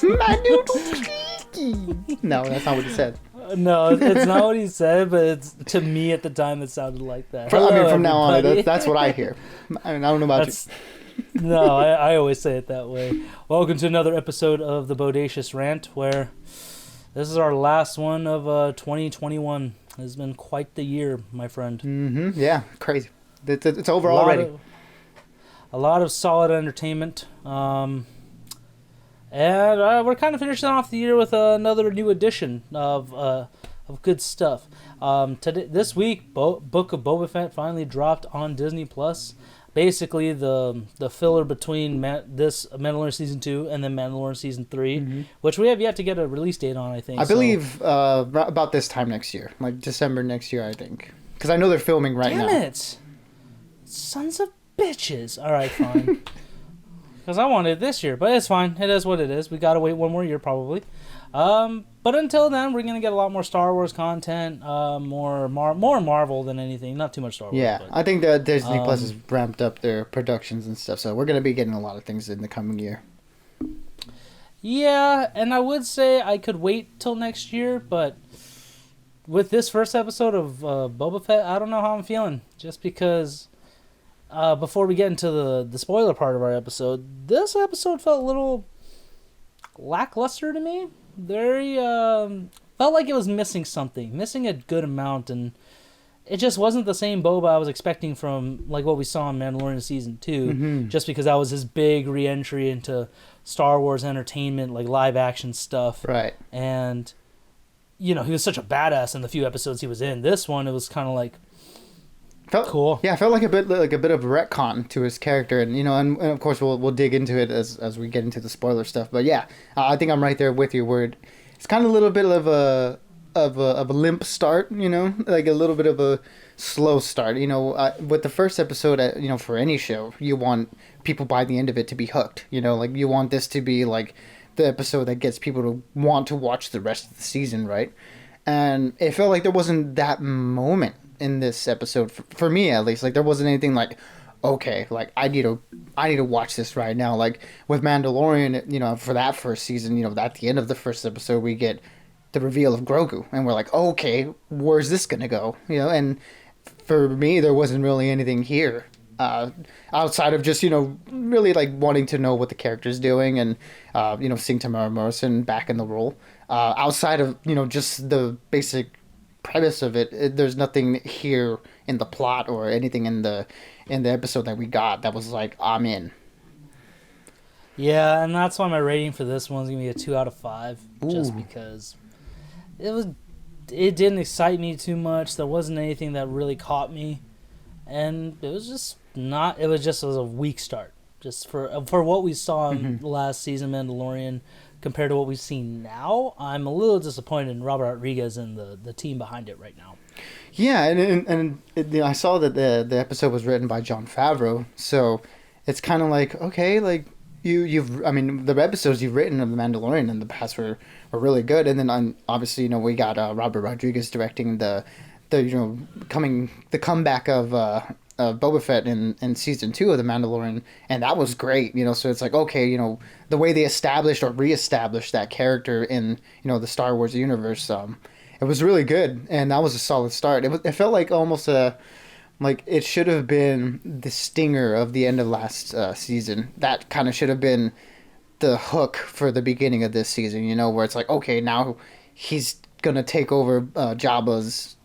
My noodles leaky. No, that's not what he said. No, it's not what he said, but it's to me at the time it sounded like that. Hello, from now on, everybody. that's what I hear. I don't know about you. No, I always say it that way. Welcome to another episode of the Bodacious Rant, where this is our last one of 2021. It's been quite the year, my friend. Mm-hmm. Yeah, crazy. It's over already. A lot of solid entertainment. And we're kind of finishing off the year with another new edition of good stuff. This week, Book of Boba Fett finally dropped on Disney Plus. Basically, the filler between this Mandalorian Season 2 and then Mandalorian Season 3, which we have yet to get a release date on, I think. I believe about this time next year, like December next year, I think. Because I know they're filming right now. Damn it! Sons of bitches. All right, fine. Because I wanted it this year, but it's fine. It is what it is. We gotta wait one more year, probably. But until then, we're gonna get a lot more Star Wars content, more Marvel than anything. Not too much Star Wars. Yeah, but, I think that Disney Plus has ramped up their productions and stuff, so we're gonna be getting a lot of things in the coming year. Yeah, and I would say I could wait till next year, but with this first episode of Boba Fett, I don't know how I'm feeling. Just because. Before we get into the spoiler part of our episode, this episode felt a little lackluster to me. Very felt like it was missing a good amount, and it just wasn't the same Boba I was expecting from like what we saw in Mandalorian Season 2, just because that was his big re-entry into Star Wars entertainment, like live action stuff. Right. And, he was such a badass in the few episodes he was in. This one, it was kind of like, cool. Yeah, I felt like a bit of a retcon to his character, and and of course we'll dig into it as we get into the spoiler stuff. But yeah, I think I'm right there with you. Where it's kind of a little bit of a limp start, like a little bit of a slow start. With the first episode, for any show, you want people by the end of it to be hooked. Like you want this to be like the episode that gets people to want to watch the rest of the season, right? And it felt like there wasn't that moment in this episode for me, at least. Like there wasn't anything like, okay, like I need to watch this right now. Like with Mandalorian, for that first season, at the end of the first episode we get the reveal of Grogu, and we're like, okay, where's this gonna go? And for me there wasn't really anything here outside of just really like wanting to know what the character's doing, and seeing Tamara Morrison back in the role, outside of just the basic premise of it. There's nothing here in the plot or anything in the episode that we got that was like, I'm in. Yeah, and that's why my rating for this one's gonna be a 2 out of 5. Ooh. Just because it didn't excite me too much. There wasn't anything that really caught me, and it was just a weak start. Just for what we saw in the last season Mandalorian compared to what we've seen now, I'm a little disappointed in Robert Rodriguez and the team behind it right now. Yeah, and I saw that the episode was written by Jon Favreau, so it's kind of like, okay, like the episodes you've written of The Mandalorian in the past were really good, and then obviously we got Robert Rodriguez directing the comeback of Boba Fett in season 2 of The Mandalorian, and that was great. So it's like, okay, the way they established or reestablished that character in the Star Wars universe, it was really good, and that was a solid start. It felt like almost like it should have been the stinger of the end of last season. That kind of should have been the hook for the beginning of this season. Where it's like, okay, now he's gonna take over Jabba's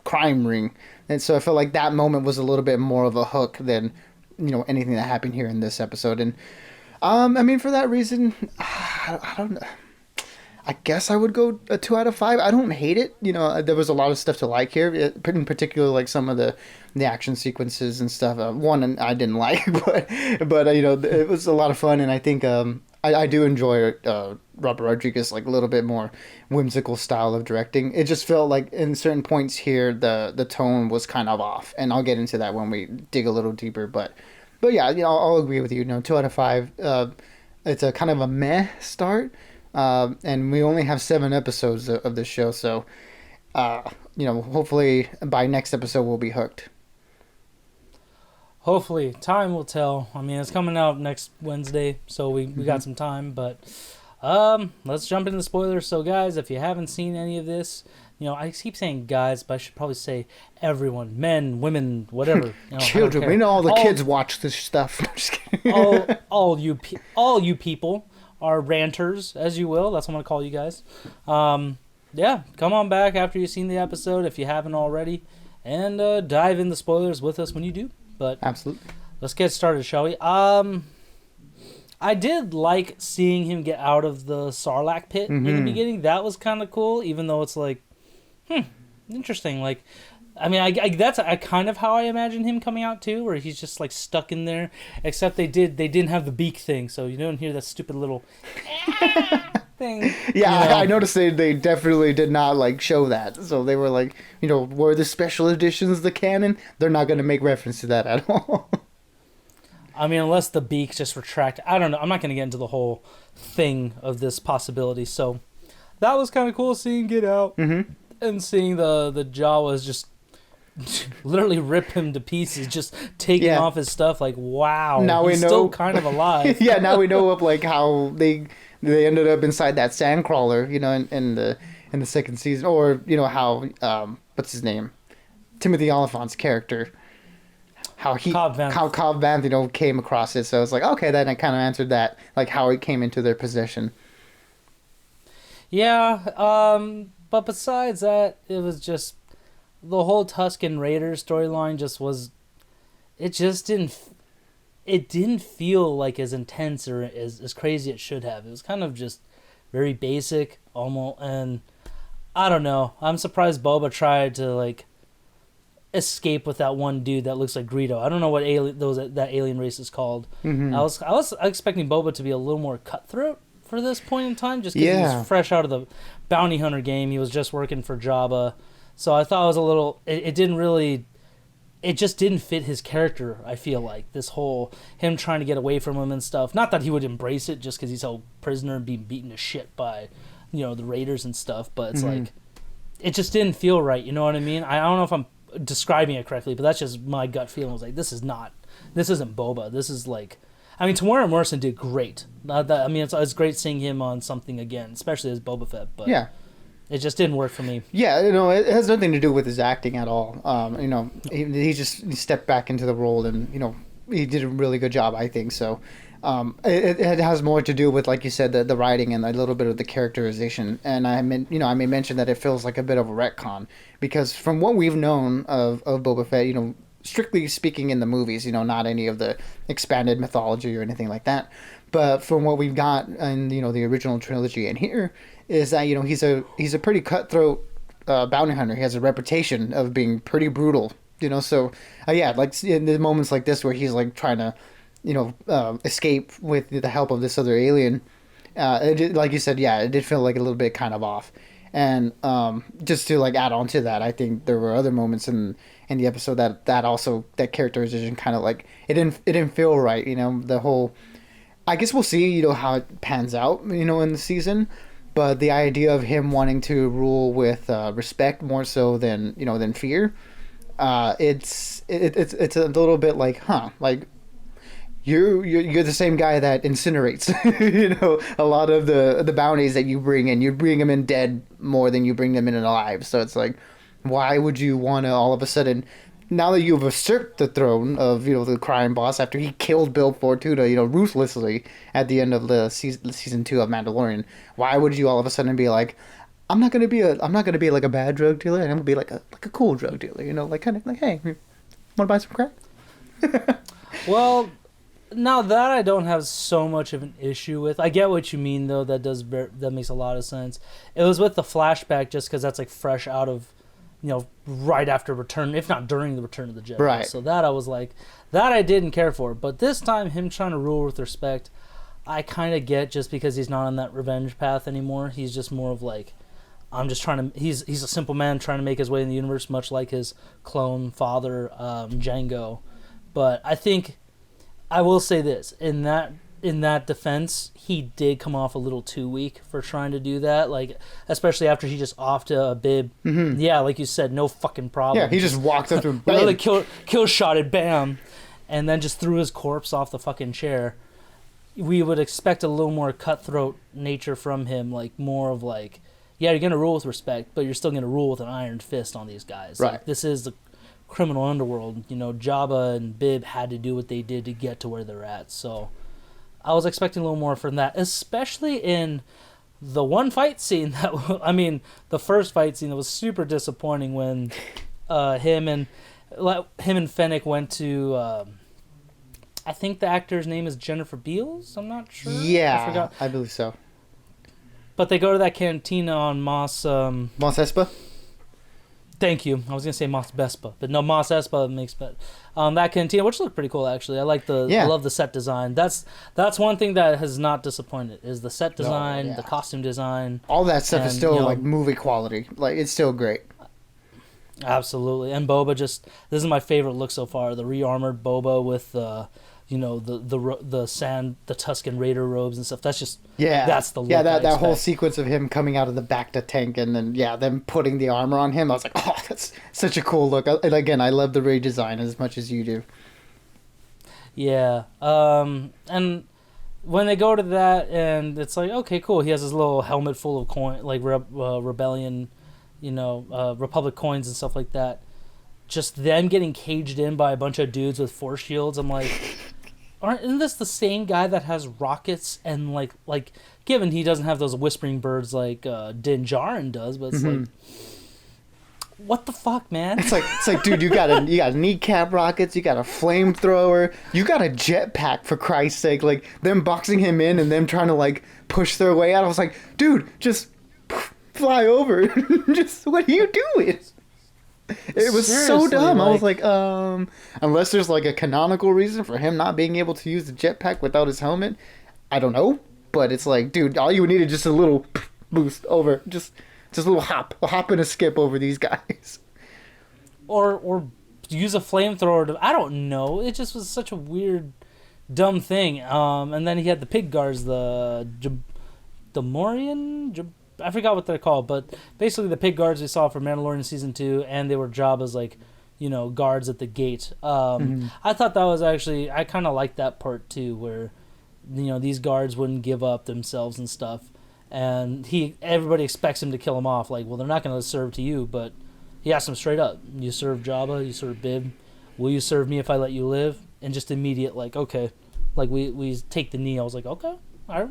crime ring. And so I felt like that moment was a little bit more of a hook than, anything that happened here in this episode. And, for that reason, I don't know. I guess I would go a 2 out of 5. I don't hate it. There was a lot of stuff to like here, in particular, like some of the action sequences and stuff. One I didn't like, but it was a lot of fun. And I think I do enjoy Robert Rodriguez, like a little bit more whimsical style of directing. It just felt like in certain points here the tone was kind of off, and I'll get into that when we dig a little deeper. But yeah, I'll agree with you. 2 out of 5. It's a kind of a meh start, and we only have 7 episodes of this show, so hopefully by next episode we'll be hooked. Hopefully. Time will tell. I mean, it's coming out next Wednesday, so we got some time, but Let's jump into the spoilers. So, guys, if you haven't seen any of this, I keep saying guys, but I should probably say everyone, men, women, whatever. Children. We know all the kids watch this stuff. I'm just kidding. all you people are ranters, as you will. That's what I'm gonna call you guys. Yeah, come on back after you've seen the episode if you haven't already, and dive in the spoilers with us when you do. But absolutely, let's get started, shall we? I did like seeing him get out of the Sarlacc pit in the beginning. That was kind of cool, even though it's like, interesting. Like, I mean, that's kind of how I imagine him coming out too, where he's just like stuck in there. Except they didn't have the beak thing, so you don't hear that stupid little thing. Yeah, I noticed they definitely did not like show that. So they were like, were the special editions the canon? They're not going to make reference to that at all. I mean, unless the beak just retract. I don't know. I'm not going to get into the whole thing of this possibility. So that was kind of cool seeing get out and seeing the Jawas just literally rip him to pieces, just taking off his stuff. Like, wow, now he's we know, still kind of alive. Yeah, now we know of like how they ended up inside that sandcrawler, in the second season, or how what's his name, Timothy Oliphant's character. How Cobb Vanth, came across it. So it's like, okay, then I kind of answered that, like how it came into their possession. Yeah, but besides that, it was just the whole Tusken Raiders storyline it didn't feel like as intense or as crazy it should have. It was kind of just very basic, almost, and I don't know. I'm surprised Boba tried to like escape with that one dude that looks like Greedo. I don't know what that alien race is called. I was expecting Boba to be a little more cutthroat for this point in time, just because he was fresh out of the bounty hunter game. He was just working for Jabba, so I thought it was a little. It just didn't fit his character. I feel like this whole him trying to get away from him and stuff. Not that he would embrace it, just because he's a prisoner and being beaten to shit by, the Raiders and stuff. But it's like, it just didn't feel right. You know what I mean? I don't know if I'm describing it correctly, but that's just my gut feeling. Was like, this isn't Boba. This is like, I mean, Tamora Morrison did great. It's great seeing him on something again, especially as Boba Fett. But yeah, it just didn't work for me. Yeah, it has nothing to do with his acting at all. He stepped back into the role, and he did a really good job, I think. So, it has more to do with, like you said, the writing and a little bit of the characterization. And I may mention that it feels like a bit of a retcon, because from what we've known of Boba Fett, strictly speaking in the movies, not any of the expanded mythology or anything like that, but from what we've got in the original trilogy and here, is that he's a pretty cutthroat bounty hunter. He has a reputation of being pretty brutal, so like in the moments like this where he's like trying to escape with the help of this other alien, like you said, it did feel like a little bit kind of off. And just to like add on to that, I think there were other moments in the episode that also, that characterization kind of like it didn't feel right. The whole, I guess we'll see how it pans out in the season, but the idea of him wanting to rule with respect more so than fear, it's a little bit like, like you're the same guy that incinerates a lot of the bounties that you bring in. You bring them in dead more than you bring them in alive. So it's like, why would you want to all of a sudden, now that you've usurped the throne of the crime boss after he killed Bill Fortuna ruthlessly at the end of the season 2 of Mandalorian, why would you all of a sudden be like, I'm not gonna be like a bad drug dealer, and I'm gonna be like a cool drug dealer, like kind of like, hey, wanna buy some crack? Well, now that I don't have so much of an issue with, I get what you mean though. That makes a lot of sense. It was with the flashback, just because that's like fresh out of, right after Return, if not during the Return of the Jedi. Right. So that I was like, that I didn't care for. But this time, him trying to rule with respect, I kind of get, just because he's not on that revenge path anymore. He's just more of like, I'm just trying to. He's a simple man trying to make his way in the universe, much like his clone father, Jango. But I think, I will say this, in that defense, he did come off a little too weak for trying to do that. Like, especially after he just offed a bib. Mm-hmm. Yeah, like you said, no fucking problem. Yeah, he just walked up to him. Literally kill shotted, bam, and then just threw his corpse off the fucking chair. we would expect a little more cutthroat nature from him, like more of like, yeah, you're gonna rule with respect, but you're still gonna rule with an iron fist on these guys. Right. Like, this is the criminal underworld. You know, Jabba and Bib had to do what they did to get to where they're at. So I was expecting a little more from that, especially in the one fight scene that I mean, the first fight scene that was super disappointing when him and Fennec went to. I think the actor's name is Jennifer Beals. I'm not sure. Yeah, I forgot. I believe so. But they go to that cantina on Mos. Mos Espa? Thank you. I was gonna say Mos Vespa, but no, Mos Espa makes better. That cantina, which looked pretty cool actually. I love the set design. That's one thing that has not disappointed is the set design, the costume design. All that stuff is still like movie quality. Like, it's still great. Absolutely. And Boba, this is my favorite look so far. The re-armored Boba with the Tusken Raider robes and stuff. That's just that's the look. Yeah, that whole sequence of him coming out of the Bacta tank and then them putting the armor on him. I was like, oh, that's such a cool look. And again, I love the Rey design as much as you do. Yeah. And when they go to that and it's like, okay, cool. He has his little helmet full of coin, like rebellion, Republic coins and stuff like that. Just them getting caged in by a bunch of dudes with force shields. I'm like, isn't this the same guy that has rockets and like given he doesn't have those whispering birds like Din Djarin does, but it's like, what the fuck, man? It's like, dude, you got kneecap rockets, you got a flamethrower, you got a jetpack, for Christ's sake. Like, them boxing him in and them trying to like push their way out. I was like, dude, just fly over. Just, what are you doing? It was so dumb. I was like, unless there's like a canonical reason for him not being able to use the jetpack without his helmet, I don't know. But it's like, dude, all you needed just a little boost over, just a little hop, a hop and a skip over these guys. Or use a flamethrower to, I don't know. It just was such a weird, dumb thing. And then he had the pig guards, the Morian. I forgot what they're called, but basically the pig guards we saw for Mandalorian Season 2, and they were Jabba's, like, guards at the gate. I thought that was actually, I kind of liked that part too, where, these guards wouldn't give up themselves and stuff, and everybody expects him to kill them off, like, well, they're not going to serve to you, but he asked them straight up, you serve Jabba, you serve Bib, will you serve me if I let you live? And just immediate, like, okay, like, we take the knee. I was like, okay, I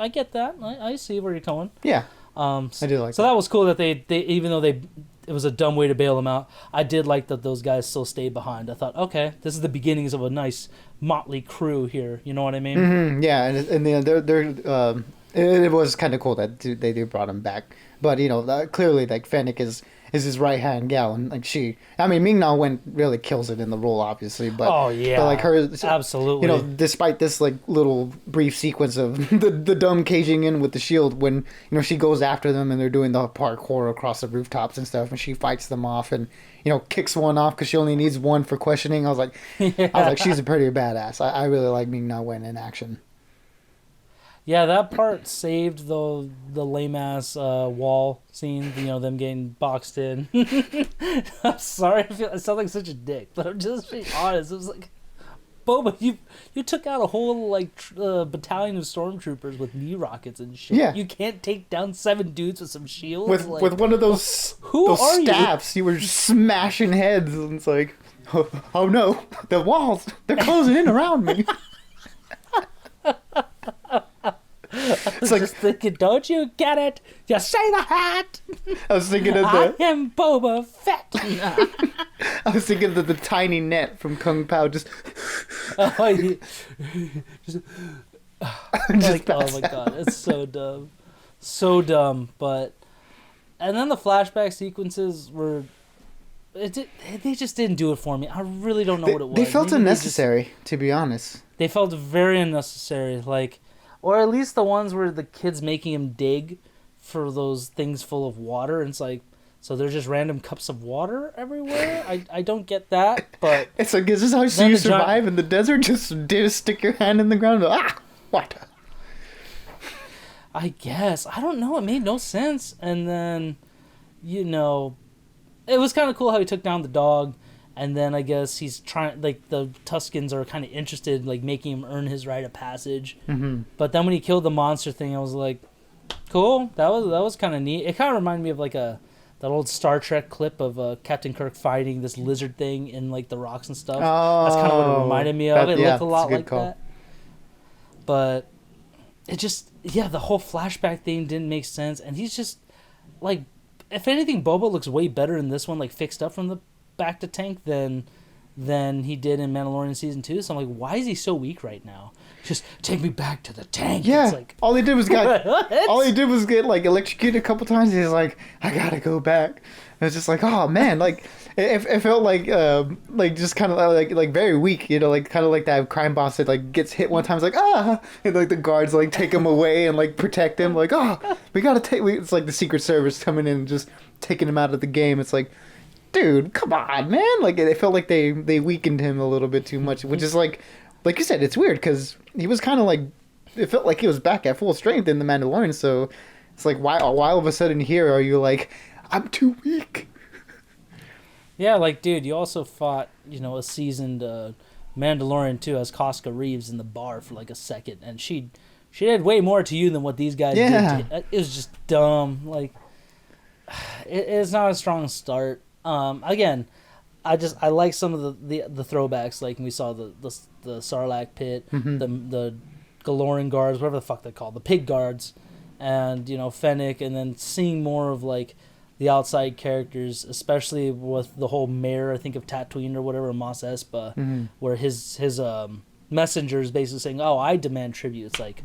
get that, I see where you're going. Yeah. I do like so that was cool that they even though it was a dumb way to bail them out, I did like that those guys still stayed behind. I thought, okay, this is the beginnings of a nice motley crew here. You know what I mean? Mm-hmm, yeah, and they're it was kind of cool that they brought him back. But clearly, like, Fennec is his right hand gal, and like Ming-Na Wen really kills it in the role, obviously. But but like her, absolutely. Despite this like little brief sequence of the dumb caging in with the shield, when she goes after them and they're doing the parkour across the rooftops and stuff, and she fights them off and kicks one off because she only needs one for questioning. I was like, she's a pretty badass. I really like Ming-Na Wen in action. Yeah, that part saved the lame ass wall scene. Them getting boxed in. I'm sorry, I sound like such a dick, but I'm just being honest. It was like, Boba, you took out a whole battalion of stormtroopers with knee rockets and shit. Yeah. You can't take down 7 dudes with some shields with one of those staffs. You were smashing heads, and it's like, oh no, the walls, they're closing in around me. I was just thinking, don't you get it? You say the hat. I was thinking of I am Boba Fett. I was thinking of the tiny net from Kung Pao just. Oh my god, it's so dumb. But and then the flashback sequences were. They just didn't do it for me. I really don't know what it was. They felt unnecessary, to be honest. They felt very unnecessary, or at least the ones where the kid's making him dig for those things full of water, and it's like, so there's just random cups of water everywhere? I don't get that, but... It's like, is this how you survive in the desert? Just stick your hand in the ground and water. I guess. I don't know. It made no sense. And then, it was kind of cool how he took down the dog, And then I guess he's trying, like, the Tuskens are kind of interested, like, making him earn his rite of passage. Mm-hmm. But then when he killed the monster thing, I was like, cool. That was kind of neat. It kind of reminded me of, like, that old Star Trek clip of Captain Kirk fighting this lizard thing in, like, the rocks and stuff. That's kind of what it reminded me of. It looked a lot like that. But it just, the whole flashback thing didn't make sense. And he's just, like, if anything, Boba looks way better in this one, like, fixed up from the back to tank than he did in Mandalorian season 2. So I'm like, why is he so weak right now? Just take me back to the tank. Yeah, it's like, all he did was get like electrocuted a couple times. He's like, I gotta go back. And it's just like, oh man, like it felt like just kind of like very weak, like kind of like that crime boss that like gets hit one time, it's like and like the guards like take him away and like protect him, like we gotta take. It's like the Secret Service coming in and just taking him out of the game. It's like, dude, come on, man. Like, it felt like they weakened him a little bit too much, which is like you said, it's weird because he was kind of like, it felt like he was back at full strength in The Mandalorian. So it's like, why all of a sudden here are you like, I'm too weak? Yeah, like, dude, you also fought, a seasoned Mandalorian too as Casca Reeves in the bar for like a second, and she did way more to you than what these guys did. It was just dumb. Like, it's not a strong start. Again, I like some of the throwbacks, like when we saw the Sarlacc pit, the Galoran guards, whatever the fuck they're called, the pig guards, and Fennec, and then seeing more of like the outside characters, especially with the whole mayor, I think, of Tatooine or whatever, Mos Espa, where his messenger is basically saying, "Oh, I demand tribute." It's like,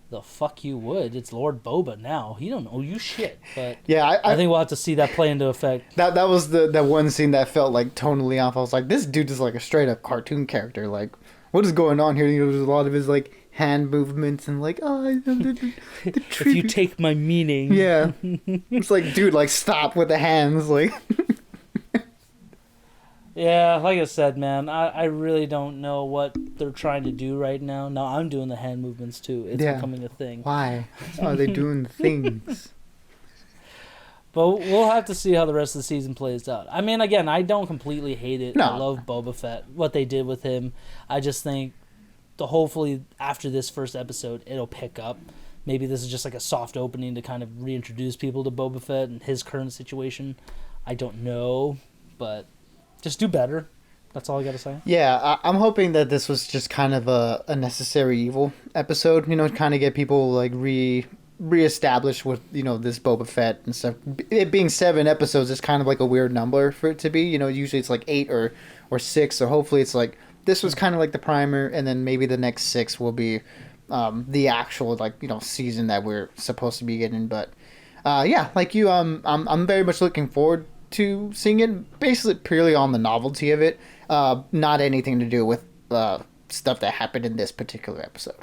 the fuck you would. It's Lord Boba now. He don't owe you shit. But yeah, I think we'll have to see that play into effect. That was that one scene that felt like tonally off. I was like, this dude is like a straight up cartoon character. Like, what is going on here? There's a lot of his like hand movements and like, the if you take my meaning. Yeah. It's like, dude, like, stop with the hands. Like, yeah, like I said, man, I really don't know what they're trying to do right now. Now I'm doing the hand movements too. It's becoming a thing. Why are they doing things? But we'll have to see how the rest of the season plays out. I mean, again, I don't completely hate it. No. I love Boba Fett, what they did with him. I just think hopefully after this first episode, it'll pick up. Maybe this is just like a soft opening to kind of reintroduce people to Boba Fett and his current situation. I don't know, but just do better. That's all I got to say. Yeah, I'm hoping that this was just kind of a necessary evil episode, kind of get people like reestablished with, this Boba Fett and stuff. It being 7 episodes is kind of like a weird number for it to be. Usually it's like 8 or 6, so hopefully it's like, this was kind of like the primer, and then maybe the next 6 will be the actual, like, season that we're supposed to be getting. But yeah, like you, I'm very much looking forward to seeing it, basically purely on the novelty of it, not anything to do with stuff that happened in this particular episode.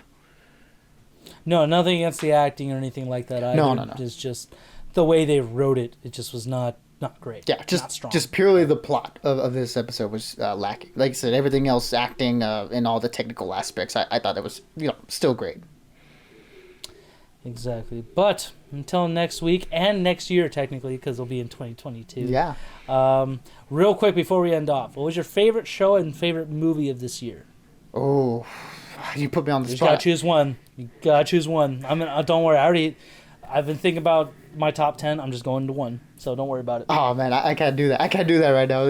No, nothing against the acting or anything like that either. No. It's just the way they wrote it. It just was not great. Yeah, not strong. just purely the plot of this episode was lacking. Like I said, everything else, acting and all the technical aspects, I thought it was still great. Exactly. But until next week and next year, technically, because it'll be in 2022. Yeah. Real quick before we end off, what was your favorite show and favorite movie of this year? Oh, you put me on the spot. You gotta choose one. Don't worry. I've been thinking about my top 10. I'm just going to one, so don't worry about it. Oh man, I can't do that. I can't do that right now.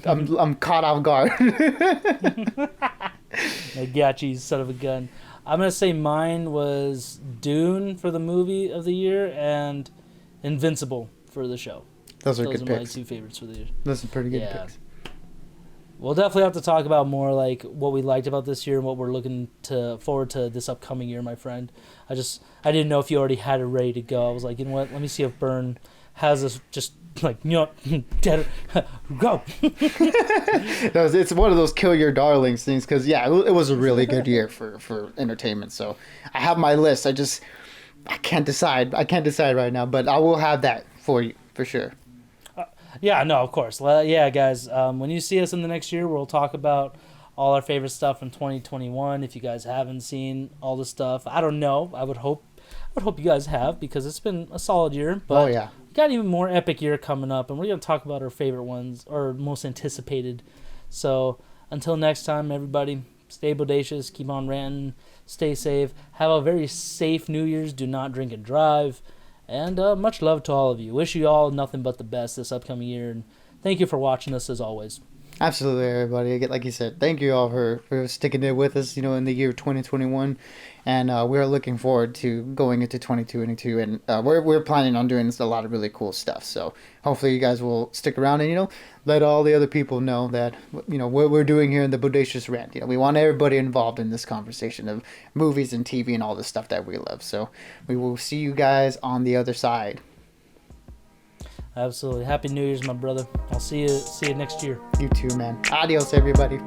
I'm caught off guard. I got you, son of a gun. I'm gonna say mine was Dune for the movie of the year and Invincible for the show. Those are my picks. 2 favorites for the year. Those are pretty good picks. We'll definitely have to talk about more like what we liked about this year and what we're looking forward to this upcoming year, my friend. I didn't know if you already had it ready to go. I was like, you know what? Let me see if Byrne has this just like, dead. Go. It's one of those kill your darlings things because it was a really good year for entertainment. So I have my list. I can't decide. I can't decide right now, but I will have that for you for sure. Yeah, no, of course. Yeah, guys, when you see us in the next year, we'll talk about all our favorite stuff from 2021. If you guys haven't seen all the stuff, I don't know. I would hope you guys have, because it's been a solid year. But got even more epic year coming up, and we're gonna talk about our favorite ones or most anticipated. So until next time, everybody, stay bodacious, keep on ranting, stay safe, have a very safe New Year's. Do not drink and drive, and much love to all of you. Wish you all nothing but the best this upcoming year, and thank you for watching us as always. Absolutely, everybody. Like you said, thank you all for sticking there with us, in the year 2021. And we're looking forward to going into 2022. And we're planning on doing a lot of really cool stuff. So hopefully you guys will stick around and, let all the other people know that, what we're doing here in the Bodacious Rant. We want everybody involved in this conversation of movies and TV and all the stuff that we love. So we will see you guys on the other side. Absolutely. Happy New Year's, my brother. I'll see you next year. You too, man. Adios, everybody.